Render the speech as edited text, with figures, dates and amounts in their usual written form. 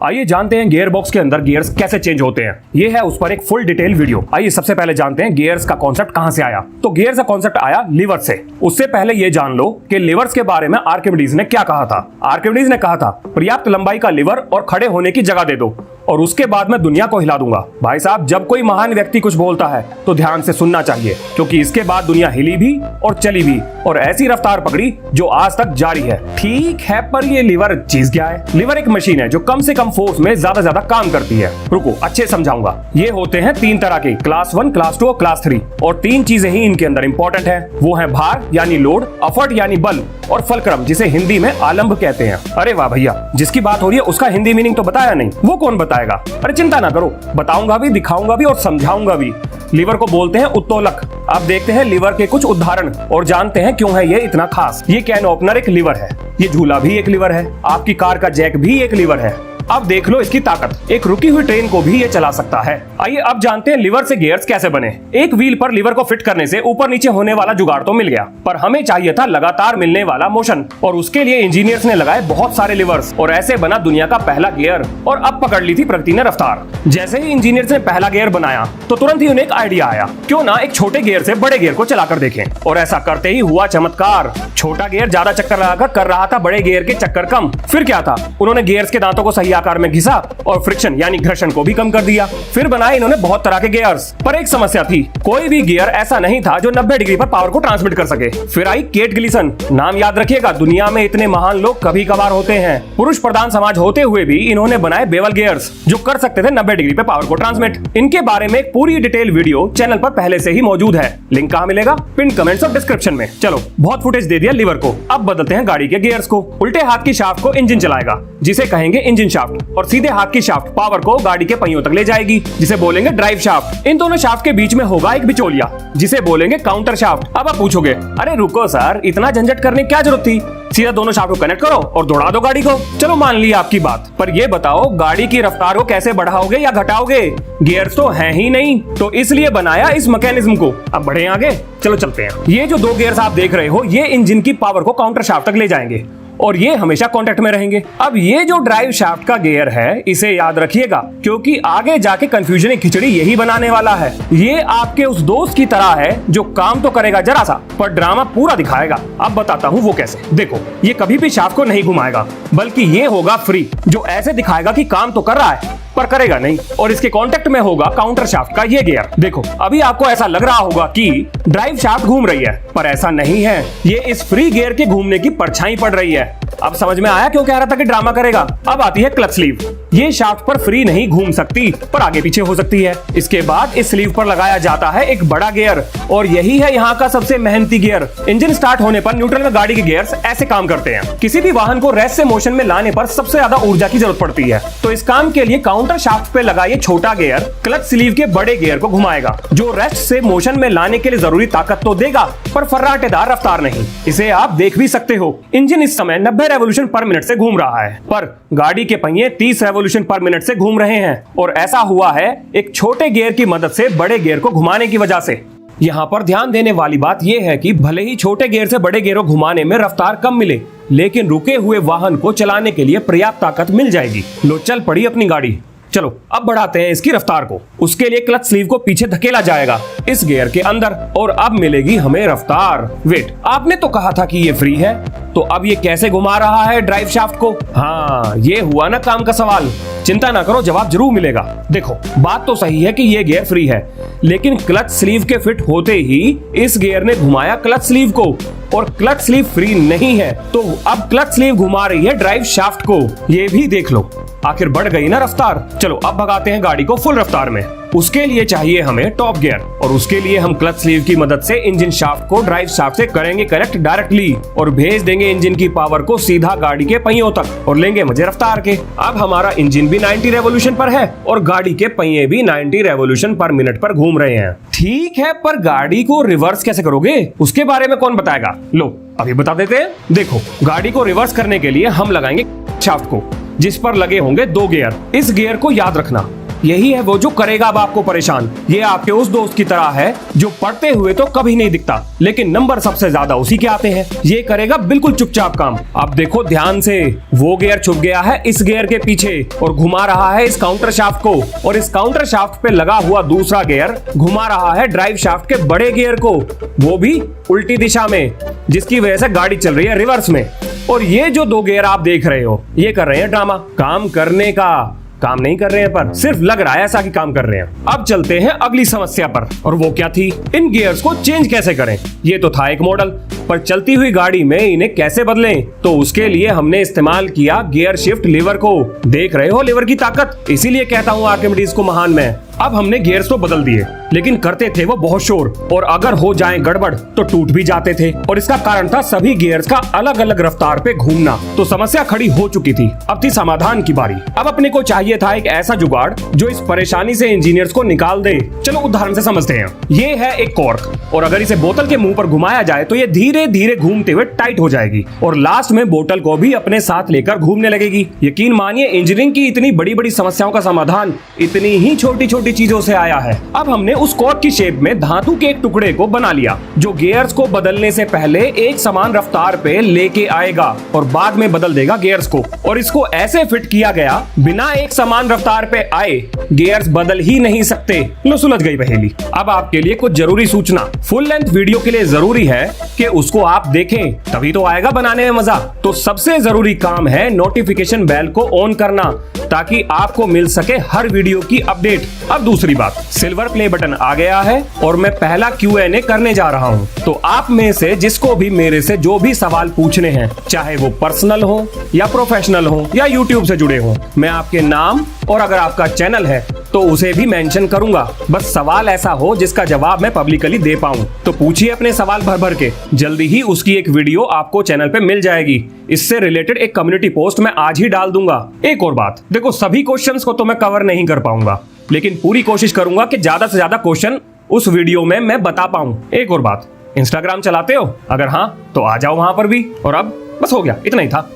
आइए जानते हैं गियर बॉक्स के अंदर गियर्स कैसे चेंज होते हैं। ये है उस पर एक फुल डिटेल वीडियो। आइए सबसे पहले जानते हैं गियर्स का कॉन्सेप्ट कहां से आया। तो गियर्स का कॉन्सेप्ट आया लीवर से। उससे पहले ये जान लो कि लीवर्स के बारे में आर्किमिडीज ने क्या कहा था। आर्किमिडीज ने कहा था पर्याप्त लंबाई का लीवर और खड़े होने की जगह दे दो और उसके बाद मैं दुनिया को हिला दूंगा। भाई साहब, जब कोई महान व्यक्ति कुछ बोलता है तो ध्यान से सुनना चाहिए, क्योंकि इसके बाद दुनिया हिली भी और चली भी और ऐसी रफ्तार पकड़ी जो आज तक जारी है। ठीक है, पर ये लीवर चीज क्या है? लीवर एक मशीन है जो कम से कम फोर्स में ज्यादा काम करती है। रुको अच्छे समझाऊंगा। ये होते हैं तीन तरह के, क्लास 1, क्लास 2 और क्लास 3। और तीन चीजें ही इनके अंदर इंपॉर्टेंट है। वो है भार यानी लोड, एफर्ट यानी बल और फलक्रम जिसे हिंदी में आलंब कहते हैं। अरे वाह भैया, जिसकी बात हो रही है उसका हिंदी मीनिंग तो बताया नहीं, वो कौन बताएगा? अरे चिंता ना करो, बताऊंगा भी, दिखाऊंगा भी और समझाऊंगा भी। लीवर को बोलते हैं उत्तोलक। अब देखते हैं लीवर के कुछ उदाहरण और जानते हैं क्यों है ये इतना खास। ये कैन ओपनर एक लीवर है, ये झूला भी एक लीवर है, आपकी कार का जैक भी एक लीवर है। अब देख लो इसकी ताकत, एक रुकी हुई ट्रेन को भी ये चला सकता है। आइए अब जानते हैं लीवर से गियर्स कैसे बने। एक व्हील पर लीवर को फिट करने से ऊपर नीचे होने वाला जुगाड़ तो मिल गया, पर हमें चाहिए था लगातार मिलने वाला मोशन, और उसके लिए इंजीनियर्स ने लगाए बहुत सारे लीवर्स और ऐसे बना दुनिया का पहला गियर। और अब पकड़ ली थी प्रकृति ने रफ्तार। जैसे ही इंजीनियर्स ने पहला गियर बनाया तो तुरंत ही उन्हें एक आइडिया आया, क्यों ना एक छोटे गियर से बड़े गियर को चलाकर देखें। और ऐसा करते ही हुआ चमत्कार। छोटा गियर ज्यादा चक्कर लगाकर कर रहा था बड़े गियर के चक्कर कम। फिर क्या था, उन्होंने गियर्स के दांतों को सही आकार में घिसा और फ्रिक्शन यानी घर्षण को भी कम कर दिया। फिर बनाए इन्होंने बहुत तरह के गियर्स, पर एक समस्या थी, कोई भी गियर ऐसा नहीं था जो 90 डिग्री पर पावर को ट्रांसमिट कर सके। फिर आई केट ग्लिसन। नाम याद रखिएगा, दुनिया में इतने महान लोग कभी कभार होते हैं। पुरुष प्रधान समाज होते हुए भी इन्होंने बनाए बेवल गियर्स जो कर सकते थे 90 डिग्री पे पावर को ट्रांसमिट। इनके बारे में एक पूरी डिटेल वीडियो चैनल पर पहले से ही मौजूद है। लिंक कहां मिलेगा? पिन कमेंट्स और डिस्क्रिप्शन में। चलो बहुत फुटेज दे दिया लीवर को, अब बदलते हैं गाड़ी के गियर्स को। उल्टे हाथ की शाफ्ट को इंजन चलाएगा जिसे कहेंगे इंजन शाफ्ट, और सीधे हाथ की शाफ्ट पावर को गाड़ी के पहियों तक ले जाएगी जिसे बोलेंगे ड्राइव शाफ्ट। इन दोनों शाफ्ट के बीच में होगा एक बिचौलिया जिसे बोलेंगे काउंटर शाफ्ट। अब आप पूछोगे, अरे रुको सर, इतना झंझट करने की क्या जरूरत थी? सीधा दोनों शाफ्ट को कनेक्ट करो और दौड़ा दो गाड़ी को। चलो मान लिया आपकी बात, पर ये बताओ गाड़ी की रफ्तार को कैसे बढ़ाओगे या घटाओगे? गियर्स तो हैं ही नहीं, तो इसलिए बनाया इस मैकेनिज्म को। अब बढ़े आगे, चलो चलते हैं। ये जो दो गियर्स आप देख रहे हो, ये इंजन की पावर को काउंटर शाफ्ट तक ले जाएंगे और ये हमेशा कांटेक्ट में रहेंगे। अब ये जो ड्राइव शाफ्ट का गियर है, इसे याद रखिएगा, क्योंकि आगे जाके कंफ्यूजन की खिचड़ी यही बनाने वाला है। ये आपके उस दोस्त की तरह है जो काम तो करेगा जरा सा, पर ड्रामा पूरा दिखाएगा। अब बताता हूँ वो कैसे। देखो, ये कभी भी शाफ्ट को नहीं घुमाएगा, बल्कि ये होगा फ्री, जो ऐसे दिखाएगा कि काम तो कर रहा है पर करेगा नहीं। और इसके कांटेक्ट में होगा काउंटर शाफ्ट का ये गियर। देखो, अभी आपको ऐसा लग रहा होगा कि ड्राइव शाफ्ट घूम रही है, पर ऐसा नहीं है। ये इस फ्री गियर के घूमने की परछाई पड़ रही है। अब समझ में आया क्यों कह रहा था कि ड्रामा करेगा? अब आती है क्लच स्लीव। ये शाफ्ट पर फ्री नहीं घूम सकती, पर आगे पीछे हो सकती है। इसके बाद इस स्लीव पर लगाया जाता है एक बड़ा गियर, और यही है यहाँ का सबसे मेहनती गियर। इंजन स्टार्ट होने पर न्यूट्रल में गाड़ी के गियर्स ऐसे काम करते हैं। किसी भी वाहन को रेस्ट से मोशन में लाने पर सबसे ज्यादा ऊर्जा की जरूरत पड़ती है, तो इस काम के लिए काउंटर शाफ्ट पे लगा ये छोटा गियर क्लच स्लीव के बड़े गियर को घुमाएगा, जो रेस्ट से मोशन में लाने के लिए जरूरी ताकत तो देगा, पर फर्राटेदार रफ्तार नहीं। इसे आप देख भी सकते हो, इंजन इस समय 90 रेवोल्यूशन पर मिनट से घूम रहा है, पर गाड़ी के पहिए 30 रेवोल्यूशन पर मिनट से घूम रहे हैं। और ऐसा हुआ है एक छोटे गियर की मदद से बड़े गियर को घुमाने की वजह से। यहाँ पर ध्यान देने वाली बात यह है कि भले ही छोटे गियर से बड़े गियर को घुमाने में रफ्तार कम मिले, लेकिन रुके हुए वाहन को चलाने के लिए पर्याप्त ताकत मिल जाएगी। लो चल पड़ी अपनी गाड़ी। चलो अब बढ़ाते हैं इसकी रफ्तार को। उसके लिए क्लच स्लीव को पीछे धकेला जाएगा इस गियर के अंदर, और अब मिलेगी हमें रफ्तार। वेट, आपने तो कहा था कि ये फ्री है, तो अब ये कैसे घुमा रहा है ड्राइव शाफ्ट को? हाँ, ये हुआ ना काम का सवाल। चिंता ना करो, जवाब जरूर मिलेगा। देखो, बात तो सही है कि ये गियर फ्री है, लेकिन क्लच स्लीव के फिट होते ही इस गियर ने घुमाया क्लच स्लीव को, और क्लच स्लीव फ्री नहीं है, तो अब क्लच स्लीव घुमा रही है ड्राइव शाफ्ट को। ये भी देख लो, आखिर बढ़ गई ना रफ्तार। चलो अब भगाते हैं गाड़ी को फुल रफ्तार में। उसके लिए चाहिए हमें टॉप गियर, और उसके लिए हम क्लच स्लीव की मदद से इंजन शाफ्ट को ड्राइव शाफ्ट से करेंगे कनेक्ट डायरेक्टली, और भेज देंगे इंजन की पावर को सीधा गाड़ी के पहियों तक, और लेंगे मजे रफ्तार के। अब हमारा इंजन भी 90 रेवोल्यूशन पर है और गाड़ी के पहिए भी 90 रेवोल्यूशन पर मिनट पर घूम रहे हैं। ठीक है, पर गाड़ी को रिवर्स कैसे करोगे? उसके बारे में कौन बताएगा? लो अभी बता देते हैं। देखो, गाड़ी को रिवर्स करने के लिए हम लगाएंगे शाफ्ट को, जिस पर लगे होंगे दो गियर। इस गियर को याद रखना, यही है वो जो करेगा अब आपको परेशान। ये आपके उस दोस्त की तरह है जो पढ़ते हुए तो कभी नहीं दिखता, लेकिन नंबर सबसे ज्यादा उसी के आते हैं। ये करेगा बिल्कुल चुपचाप काम। अब देखो ध्यान से, वो गियर छुप गया है इस गियर के पीछे और घुमा रहा है इस काउंटर शाफ्ट को, और इस काउंटर शाफ्ट पे लगा हुआ दूसरा गियर घुमा रहा है ड्राइव शाफ्ट के बड़े गियर को, वो भी उल्टी दिशा में, जिसकी वजह से गाड़ी चल रही है रिवर्स में। और ये जो दो गियर आप देख रहे हो, ये कर रहे हैं ड्रामा। काम करने का काम नहीं कर रहे हैं, पर सिर्फ लग रहा है ऐसा कि काम कर रहे हैं। अब चलते हैं अगली समस्या पर, और वो क्या थी? इन गियर्स को चेंज कैसे करें। ये तो था एक मॉडल, पर चलती हुई गाड़ी में इन्हें कैसे बदलें? तो उसके लिए हमने इस्तेमाल किया गियर शिफ्ट लीवर को। देख रहे हो लीवर की ताकत, इसीलिए कहता हूँ आर्किमिडीज को महान मैं। अब हमने गियर्स तो बदल दिए, लेकिन करते थे वो बहुत शोर, और अगर हो जाए गड़बड़ तो टूट भी जाते थे। और इसका कारण था सभी गियर्स का अलग अलग रफ्तार पे घूमना। तो समस्या खड़ी हो चुकी थी, अब थी समाधान की बारी। अब अपने को चाहिए था एक ऐसा जुगाड़ जो इस परेशानी से इंजीनियर्स को निकाल दे। चलो उदाहरण से समझते हैं। ये है एक कॉर्क, और अगर इसे बोतल के मुंह पर घुमाया जाए तो ये धीरे धीरे घूमते हुए टाइट हो जाएगी, और लास्ट में बोतल को भी अपने साथ लेकर घूमने लगेगी। यकीन मानिए, इंजीनियरिंग की इतनी बड़ी बड़ी समस्याओं का समाधान इतनी ही छोटी छोटी चीजों से आया है। अब हमने उस कॉर्क की शेप में धातु के एक टुकड़े को बना लिया, जो गियर्स को बदलने से पहले एक समान रफ्तार पे लेके आएगा और बाद में बदल देगा गियर्स को। और इसको ऐसे फिट किया गया, बिना एक समान रफ्तार पे आए गियर्स बदल ही नहीं सकते। लो सुलझ गई पहेली। अब आपके लिए कुछ जरूरी सूचना। फुल लेंथ वीडियो के लिए जरूरी है कि उसको आप देखें, तभी तो आएगा बनाने में मजा। तो सबसे जरूरी काम है नोटिफिकेशन बेल को ऑन करना, ताकि आपको मिल सके हर वीडियो की अपडेट। अब दूसरी बात, सिल्वर प्ले बटन आ गया है और मैं पहला Q&A करने जा रहा हूं। तो आप में से जिसको भी मेरे से जो भी सवाल पूछने हैं, चाहे वो पर्सनल हो या प्रोफेशनल हो या यूट्यूब से जुड़े हो, मैं आपके नाम और अगर आपका चैनल है तो उसे भी मेंशन करूंगा। बस सवाल ऐसा हो जिसका जवाब मैं पब्लिकली दे पाऊं। तो पूछिए अपने सवाल भर भर के, जल्दी ही उसकी एक वीडियो आपको चैनल पे मिल जाएगी। इससे रिलेटेड एक कम्युनिटी पोस्ट मैं आज ही डाल दूंगा। एक और बात, देखो सभी क्वेश्चंस को तो मैं कवर नहीं कर पाऊंगा, लेकिन पूरी कोशिश करूंगा कि ज्यादा से ज्यादा क्वेश्चन उस वीडियो में मैं बता पाऊं। एक और बात, इंस्टाग्राम चलाते हो? अगर हाँ तो आ जाओ वहां पर भी। और अब बस हो गया, इतना ही था।